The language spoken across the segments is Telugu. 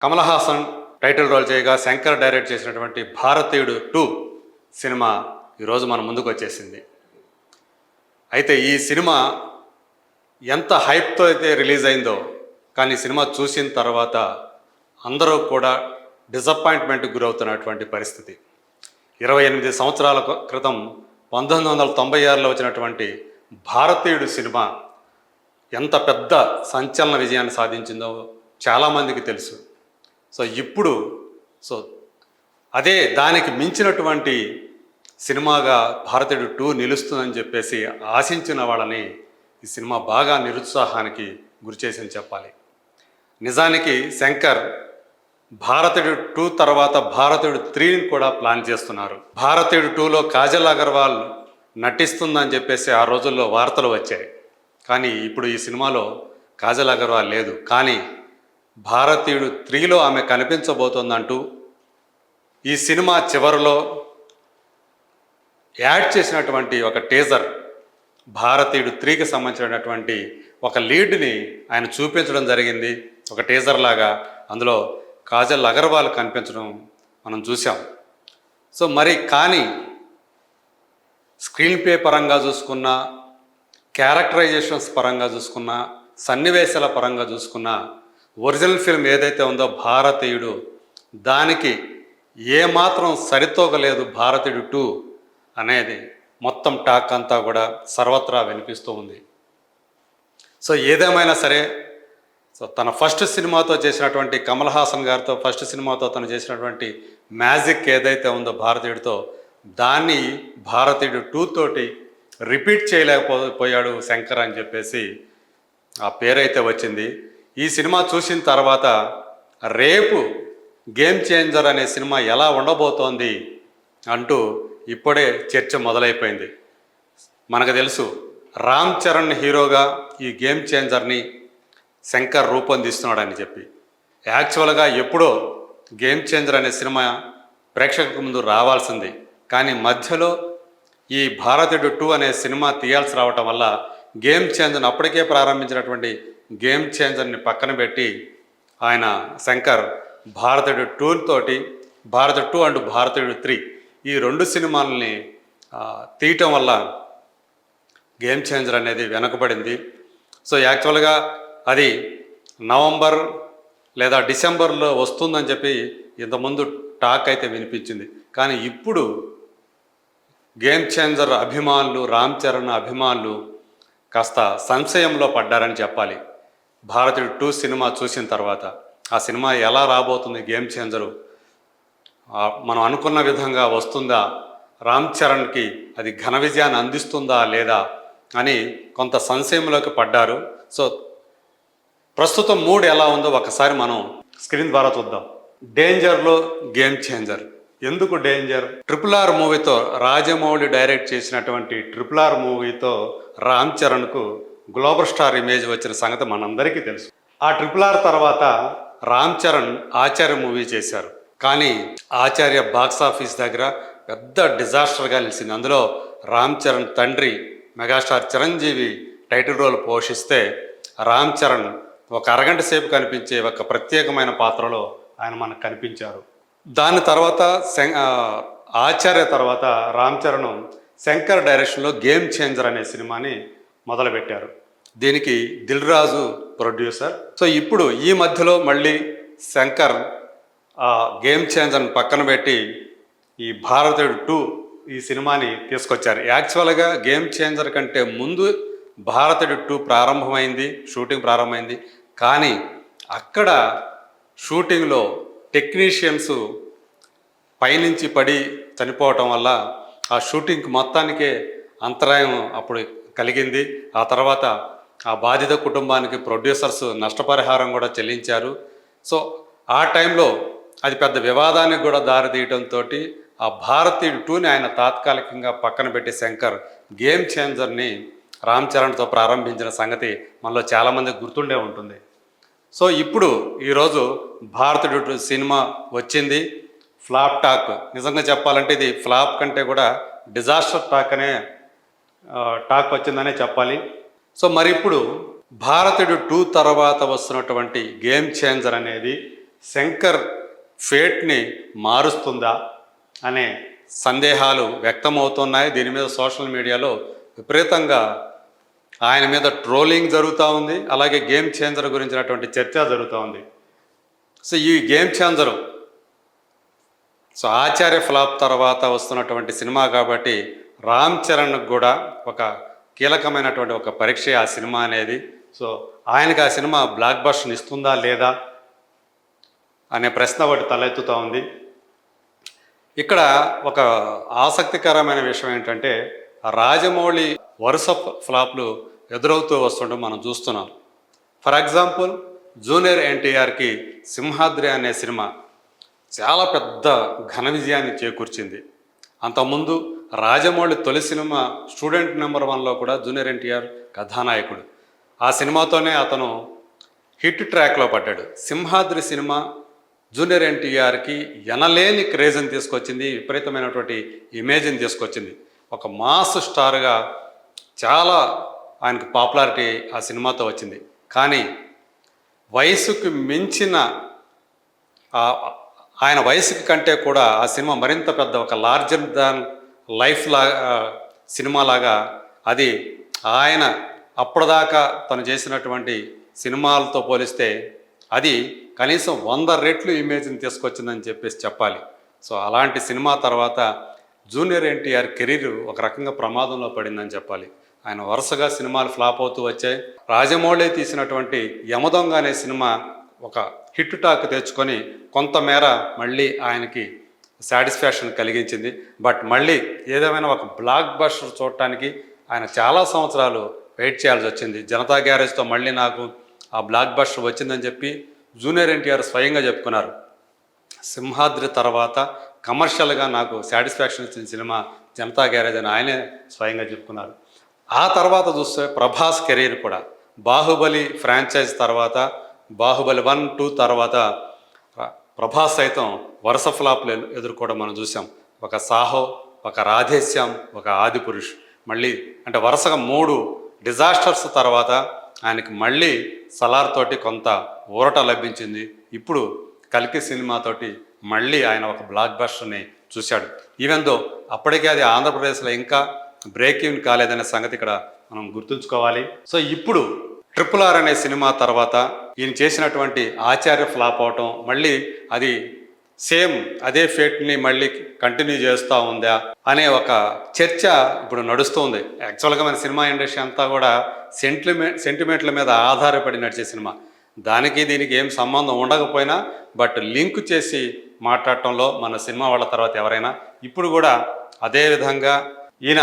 కమల్ హాసన్ టైటిల్ రోల్ చేయగా శంకర్ డైరెక్ట్ చేసినటువంటి భారతీయుడు 2 సినిమా ఈరోజు మన ముందుకు వచ్చేసింది. అయితే ఈ సినిమా ఎంత హైప్తో అయితే రిలీజ్ అయిందో, కానీ సినిమా చూసిన తర్వాత అందరూ కూడా డిసప్పాయింట్మెంట్కి గురవుతున్నటువంటి పరిస్థితి. 28 సంవత్సరాల క్రితం 1996లో వచ్చినటువంటి భారతీయుడు సినిమా ఎంత పెద్ద సంచలన విజయాన్ని సాధించిందో చాలామందికి తెలుసు. ఇప్పుడు అదే దానికి మించినటువంటి సినిమాగా భారతీయుడు 2 నిలుస్తుందని చెప్పేసి ఆశించిన వాళ్ళని ఈ సినిమా బాగా నిరుత్సాహానికి గురిచేసింది చెప్పాలి. నిజానికి శంకర్ భారతీయుడు 2 తర్వాత భారతీయుడు 3ని కూడా ప్లాన్ చేస్తున్నారు. భారతీయుడు 2లో కాజల్ అగర్వాల్ నటిస్తుందని చెప్పేసి ఆ రోజుల్లో వార్తలు వచ్చాయి. కానీ ఇప్పుడు ఈ సినిమాలో కాజల్ అగర్వాల్ లేదు. కానీ భారతీయుడు 3లో ఆమె కనిపించబోతోందంటూ ఈ సినిమా చివరిలో యాడ్ చేసినటువంటి ఒక టీజర్, భారతీయుడు 3కి సంబంధించినటువంటి ఒక లీడ్ని ఆయన చూపించడం జరిగింది. ఒక టీజర్ లాగా అందులో కాజల్ అగర్వాల్ కనిపించడం మనం చూసాం. కానీ స్క్రీన్ ప్లే పరంగా చూసుకున్నా, క్యారెక్టరైజేషన్స్ పరంగా చూసుకున్నా, సన్నివేశాల పరంగా చూసుకున్నా, ఒరిజినల్ ఫిల్మ్ ఏదైతే ఉందో భారతీయుడు, దానికి ఏమాత్రం సరితూగలేదు భారతీయుడు 2 అనేది మొత్తం టాక్ అంతా కూడా సర్వత్రా వినిపిస్తూ ఉంది. ఏదేమైనా సరే తన ఫస్ట్ సినిమాతో చేసినటువంటి కమల్ హాసన్ గారితో ఫస్ట్ సినిమాతో తను చేసినటువంటి మ్యాజిక్ ఏదైతే ఉందో భారతీయుడితో, దాన్ని భారతీయుడు 2 తోటి రిపీట్ చేయలేకపోయాడు శంకర్ అని చెప్పేసి ఆ పేరైతే వచ్చింది. ఈ సినిమా చూసిన తర్వాత రేపు గేమ్ చేంజర్ అనే సినిమా ఎలా ఉండబోతోంది అంటూ ఇప్పుడే చర్చ మొదలైపోయింది. మనకు తెలుసు రామ్ చరణ్ హీరోగా ఈ గేమ్ చేంజర్ని శంకర్ రూపొందిస్తున్నాడని చెప్పి. యాక్చువల్గా ఎప్పుడో గేమ్ చేంజర్ అనే సినిమా ప్రేక్షకుల ముందు రావాల్సింది. కానీ మధ్యలో ఈ భారతీయుడు 2 అనే సినిమా తీయాల్సి రావటం వల్ల గేమ్ చేంజర్ని అప్పటికే ప్రారంభించినటువంటి గేమ్ చేంజర్ని పక్కన పెట్టి ఆయన శంకర్ భారతీయుడు 2 తోటి భారతీయుడు 2 అండ్ భారతీయుడు 3 ఈ 2 సినిమాలని తీయటం వల్ల గేమ్ చేంజర్ అనేది వెనకబడింది. యాక్చువల్గా అది నవంబర్ లేదా డిసెంబర్లో వస్తుందని చెప్పి ఇంతకుముందు టాక్ అయితే వినిపించింది. కానీ ఇప్పుడు గేమ్ చేంజర్ అభిమానులు, రామ్ చరణ్ అభిమానులు కాస్త సంశయంలో పడ్డారని చెప్పాలి. భారతీయుడు 2 సినిమా చూసిన తర్వాత ఆ సినిమా ఎలా రాబోతుంది, గేమ్ చేంజరు మనం అనుకున్న విధంగా వస్తుందా, రామ్ చరణ్కి అది ఘన విజయాన్ని అందిస్తుందా లేదా అని కొంత సంశయంలోకి పడ్డారు. ప్రస్తుతం మూడ్ ఎలా ఉందో ఒకసారి మనం స్క్రీన్ ద్వారా చూద్దాం. డేంజర్లో గేమ్ చేంజర్. ఎందుకు డేంజర్? RRR మూవీతో, రాజమౌళి డైరెక్ట్ చేసినటువంటి RRR మూవీతో రామ్ చరణ్కు గ్లోబల్ స్టార్ ఇమేజ్ వచ్చిన సంగతి మనందరికీ తెలుసు. ఆ RRR తర్వాత రామ్ చరణ్ ఆచార్య మూవీ చేశారు. కానీ ఆచార్య బాక్స్ ఆఫీస్ దగ్గర పెద్ద డిజాస్టర్గా నిలిచింది. అందులో రామ్ చరణ్ తండ్రి మెగాస్టార్ చిరంజీవి టైటిల్ రోల్ పోషిస్తే రామ్ చరణ్ ఒక అరగంట సేపు కనిపించే ఒక ప్రత్యేకమైన పాత్రలో ఆయన మనకు కనిపించారు. దాని తర్వాత ఆచార్య తర్వాత రామ్ చరణ్ శంకర్ డైరెక్షన్లో గేమ్ చేంజర్ అనే సినిమాని మొదలుపెట్టారు. దీనికి దిల్ రాజు ప్రొడ్యూసర్. ఇప్పుడు ఈ మధ్యలో మళ్ళీ శంకర్ ఆ గేమ్ చేంజర్ని పక్కన పెట్టి ఈ భారతీయుడు 2 ఈ సినిమాని తీసుకొచ్చారు. యాక్చువల్గా గేమ్ చేంజర్ కంటే ముందు భారతీయుడు 2 ప్రారంభమైంది, షూటింగ్ ప్రారంభమైంది. కానీ అక్కడ షూటింగ్లో టెక్నీషియన్స్ పైనుంచి పడి చనిపోవటం వల్ల ఆ షూటింగ్ మొత్తానికే అంతరాయం అప్పుడు కలిగింది. ఆ తర్వాత ఆ బాధిత కుటుంబానికి ప్రొడ్యూసర్స్ నష్టపరిహారం కూడా చెల్లించారు. ఆ టైంలో అది పెద్ద వివాదానికి కూడా దారితీయడంతో ఆ భారతీయుడు 2ని ఆయన తాత్కాలికంగా పక్కన పెట్టి శంకర్ గేమ్ చేంజర్ని రామ్ చరణ్తో ప్రారంభించిన సంగతి మనలో చాలామందికి గుర్తుండే ఉంటుంది. ఇప్పుడు ఈరోజు భారతీయుడు 2 సినిమా వచ్చింది. ఫ్లాప్ టాక్, నిజంగా చెప్పాలంటే ఇది ఫ్లాప్ కంటే కూడా డిజాస్టర్ టాక్ అనే టాక్ వచ్చిందనే చెప్పాలి. మరి ఇప్పుడు భారతీయుడు 2 తర్వాత వస్తున్నటువంటి గేమ్ చేంజర్ అనేది శంకర్ ఫేట్ని మారుస్తుందా అనే సందేహాలు వ్యక్తమవుతున్నాయి. దీని మీద సోషల్ మీడియాలో విపరీతంగా ఆయన మీద ట్రోలింగ్ జరుగుతూ ఉంది. అలాగే గేమ్ చేంజర్ గురించినటువంటి చర్చ జరుగుతూ ఉంది. సో ఈ గేమ్ చేంజరు ఆచార్య ఫ్లాప్ తర్వాత వస్తున్నటువంటి సినిమా కాబట్టి రామ్ చరణ్కి కూడా ఒక కీలకమైనటువంటి ఒక పరీక్ష ఆ సినిమా అనేది. సో ఆయనకి ఆ సినిమా బ్లాక్ బస్టర్ని ఇస్తుందా లేదా అనే ప్రశ్న ఒకటి తలెత్తుతూ ఉంది. ఇక్కడ ఒక ఆసక్తికరమైన విషయం ఏంటంటే రాజమౌళి వరుస ఫ్లాప్లు ఎదురవుతూ వస్తుండడం మనం చూస్తున్నాం. ఫర్ ఎగ్జాంపుల్ జూనియర్ ఎన్టీఆర్కి సింహాద్రి అనే సినిమా చాలా పెద్ద ఘన విజయాన్ని చేకూర్చింది. అంతకుముందు రాజమౌళి తొలి సినిమా స్టూడెంట్ నెంబర్ 1లో కూడా జూనియర్ ఎన్టీఆర్ కథానాయకుడు. ఆ సినిమాతోనే అతను హిట్ ట్రాక్లో పడ్డాడు. సింహాద్రి సినిమా జూనియర్ ఎన్టీఆర్కి ఎనలేని క్రేజ్ని తీసుకొచ్చింది, విపరీతమైనటువంటి ఇమేజ్ని తీసుకొచ్చింది. ఒక మాస్ స్టార్గా చాలా ఆయనకు పాపులారిటీ ఆ సినిమాతో వచ్చింది. కానీ వయసుకు మించిన ఆయన వయసుకి కంటే కూడా ఆ సినిమా మరింత పెద్ద ఒక లార్జర్ దాన్ లైఫ్ సినిమాలాగా అది ఆయన అప్పటిదాకా తను చేసినటువంటి సినిమాలతో పోలిస్తే అది కనీసం 100 రెట్లు ఇమేజ్ని తీసుకొచ్చిందని చెప్పాలి. సో అలాంటి సినిమా తర్వాత జూనియర్ ఎన్టీఆర్ కెరీర్ ఒక రకంగా ప్రమాదంలో పడిందని చెప్పాలి. ఆయన వరుసగా సినిమాలు ఫ్లాప్ అవుతూ వచ్చాయి. రాజమౌళి తీసినటువంటి యమదొంగ అనే సినిమా ఒక హిట్ టాక్ తెచ్చుకొని కొంతమేర మళ్ళీ ఆయనకి సాటిస్ఫాక్షన్ కలిగించింది. బట్ మళ్ళీ ఏదేమైనా ఒక బ్లాక్ బస్టర్ చూడటానికి ఆయన చాలా సంవత్సరాలు వెయిట్ చేయాల్సి వచ్చింది. జనతా గ్యారేజ్తో మళ్ళీ నాకు ఆ బ్లాక్ బస్టర్ వచ్చిందని చెప్పి జూనియర్ ఎన్టీఆర్ స్వయంగా చెప్పుకున్నారు. సింహాద్రి తర్వాత కమర్షియల్గా నాకు సాటిస్ఫాక్షన్ ఇచ్చిన సినిమా జనతా గ్యారేజ్ అని ఆయనే స్వయంగా చెప్పుకున్నారు. ఆ తర్వాత చూస్తే ప్రభాస్ కెరీర్ కూడా బాహుబలి ఫ్రాంచైజ్ తర్వాత బాహుబలి 1, 2 తర్వాత ప్రభాస్ సైతం వరుస ఫ్లాప్లు ఎదుర్కోవడం మనం చూసాం. ఒక సాహో, ఒక రాధేశ్యామ్, ఒక ఆదిపురుష్, మళ్ళీ అంటే వరుసగా 3 డిజాస్టర్స్ తర్వాత ఆయనకి మళ్ళీ సలార్ తోటి కొంత ఊరట లభించింది. ఇప్పుడు కల్కి సినిమాతోటి మళ్ళీ ఆయన ఒక బ్లాక్ బస్టర్ని చూశాడు. ఈవెన్ దో అప్పటికే అది ఆంధ్రప్రదేశ్లో ఇంకా బ్రేక్ ఈవెన్ కాలేదనే సంగతి ఇక్కడ మనం గుర్తుంచుకోవాలి. సో ఇప్పుడు RRR అనే సినిమా తర్వాత ఈయన చేసినటువంటి ఆచార్య ఫ్లాప్ అవటం, మళ్ళీ అది సేమ్ అదే ఫేట్ని మళ్ళీ కంటిన్యూ చేస్తూ ఉందా అనే ఒక చర్చ ఇప్పుడు నడుస్తుంది. యాక్చువల్గా మన సినిమా ఇండస్ట్రీ అంతా కూడా సెంటిమెంట్ల మీద ఆధారపడి నడిచే సినిమా. దానికి దీనికి ఏం సంబంధం ఉండకపోయినా బట్ లింక్ చేసి మాట్లాడటంలో మన సినిమా వాళ్ళ తర్వాత ఎవరైనా ఇప్పుడు కూడా అదే విధంగా ఈయన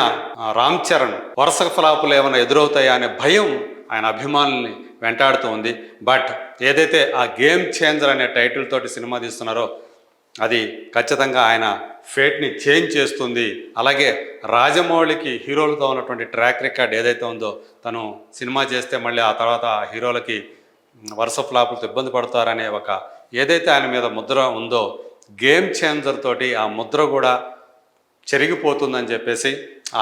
రామ్ చరణ్ వరుస ఫ్లాపులు ఏమైనా ఎదురవుతాయా అనే భయం ఆయన అభిమానుల్ని వెంటాడుతూ ఉంది. బట్ ఏదైతే ఆ గేమ్ చేంజర్ అనే టైటిల్ తోటి సినిమా తీస్తున్నారో అది ఖచ్చితంగా ఆయన ఫేట్ని చేంజ్ చేస్తుంది. అలాగే రాజమౌళికి హీరోలతో ఉన్నటువంటి ట్రాక్ రికార్డ్ ఏదైతే ఉందో, తను సినిమా చేస్తే మళ్ళీ ఆ తర్వాత ఆ హీరోలకి వరుస ఫ్లాపులతో ఇబ్బంది పడతారనే ఒక ఏదైతే ఆయన మీద ముద్ర ఉందో, గేమ్ చేంజర్ తోటి ఆ ముద్ర కూడా చెరిగిపోతుందని చెప్పేసి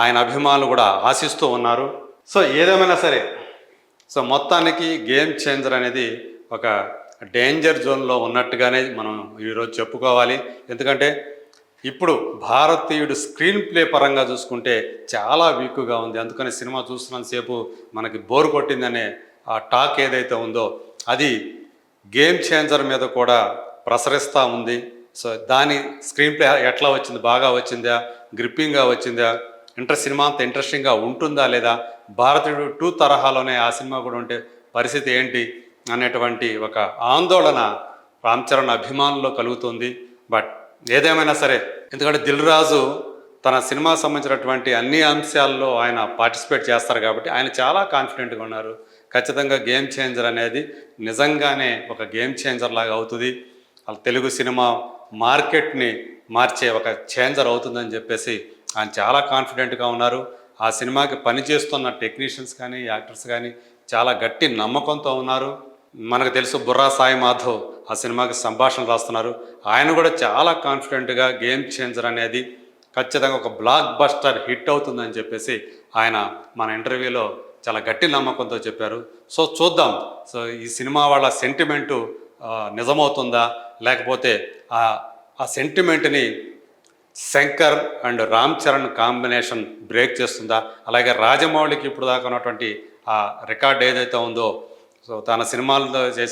ఆయన అభిమానులు కూడా ఆశిస్తూ ఉన్నారు. సో ఏదేమైనా సరే, సో మొత్తానికి గేమ్ చేంజర్ అనేది ఒక డేంజర్ జోన్లో ఉన్నట్టుగానే మనం ఈరోజు చెప్పుకోవాలి. ఎందుకంటే ఇప్పుడు భారతీయుడు స్క్రీన్ ప్లే పరంగా చూసుకుంటే చాలా వీక్గా ఉంది. అందుకని సినిమా చూస్తున్నంతసేపు మనకి బోర్ కొట్టిందనే ఆ టాక్ ఏదైతే ఉందో అది గేమ్ చేంజర్ మీద కూడా ప్రసరిస్తూ ఉంది. సో దాని స్క్రీన్ ప్లే ఎట్లా వచ్చింది, బాగా వచ్చిందా, గ్రిప్పింగ్గా వచ్చిందా, సినిమా అంత ఇంట్రెస్టింగ్గా ఉంటుందా లేదా, భారతీయుడు 2 తరహాలోనే ఆ సినిమా కూడా ఉంటే పరిస్థితి ఏంటి అనేటువంటి ఒక ఆందోళన రామ్ చరణ్ అభిమానుల్లో కలుగుతుంది. బట్ ఏదేమైనా సరే, ఎందుకంటే దిల్ రాజు తన సినిమా సంబంధించినటువంటి అన్ని అంశాల్లో ఆయన పార్టిసిపేట్ చేస్తారు కాబట్టి ఆయన చాలా కాన్ఫిడెంట్గా ఉన్నారు. ఖచ్చితంగా గేమ్ చేంజర్ అనేది నిజంగానే ఒక గేమ్ చేంజర్ లాగా అవుతుంది, తెలుగు సినిమా మార్కెట్ని మార్చే ఒక చేంజర్ అవుతుందని చెప్పేసి ఆయన చాలా కాన్ఫిడెంట్గా ఉన్నారు. ఆ సినిమాకి పనిచేస్తున్న టెక్నీషియన్స్ కానీ యాక్టర్స్ కానీ చాలా గట్టి నమ్మకంతో ఉన్నారు. మనకు తెలుసు బుర్రా సాయి మాధవ్ ఆ సినిమాకి సంభాషణ రాస్తున్నారు. ఆయన కూడా చాలా కాన్ఫిడెంట్గా గేమ్ చేంజర్ అనేది ఖచ్చితంగా ఒక బ్లాక్ బస్టర్ హిట్ అవుతుందని చెప్పేసి ఆయన మన ఇంటర్వ్యూలో చాలా గట్టి నమ్మకంతో చెప్పారు. సో చూద్దాం. సో ఈ సినిమా వాళ్ళ సెంటిమెంటు నిజమవుతుందా, లేకపోతే ఆ సెంటిమెంట్ని Shankar and Ram Charan combination break చేస్తుందా, అలాగే రాజమౌళికి ఇప్పుడు దాకా ఉన్నటువంటి ఆ రికార్డ్ ఏదైతే ఉందో, సో తన సినిమాలతో చేసిన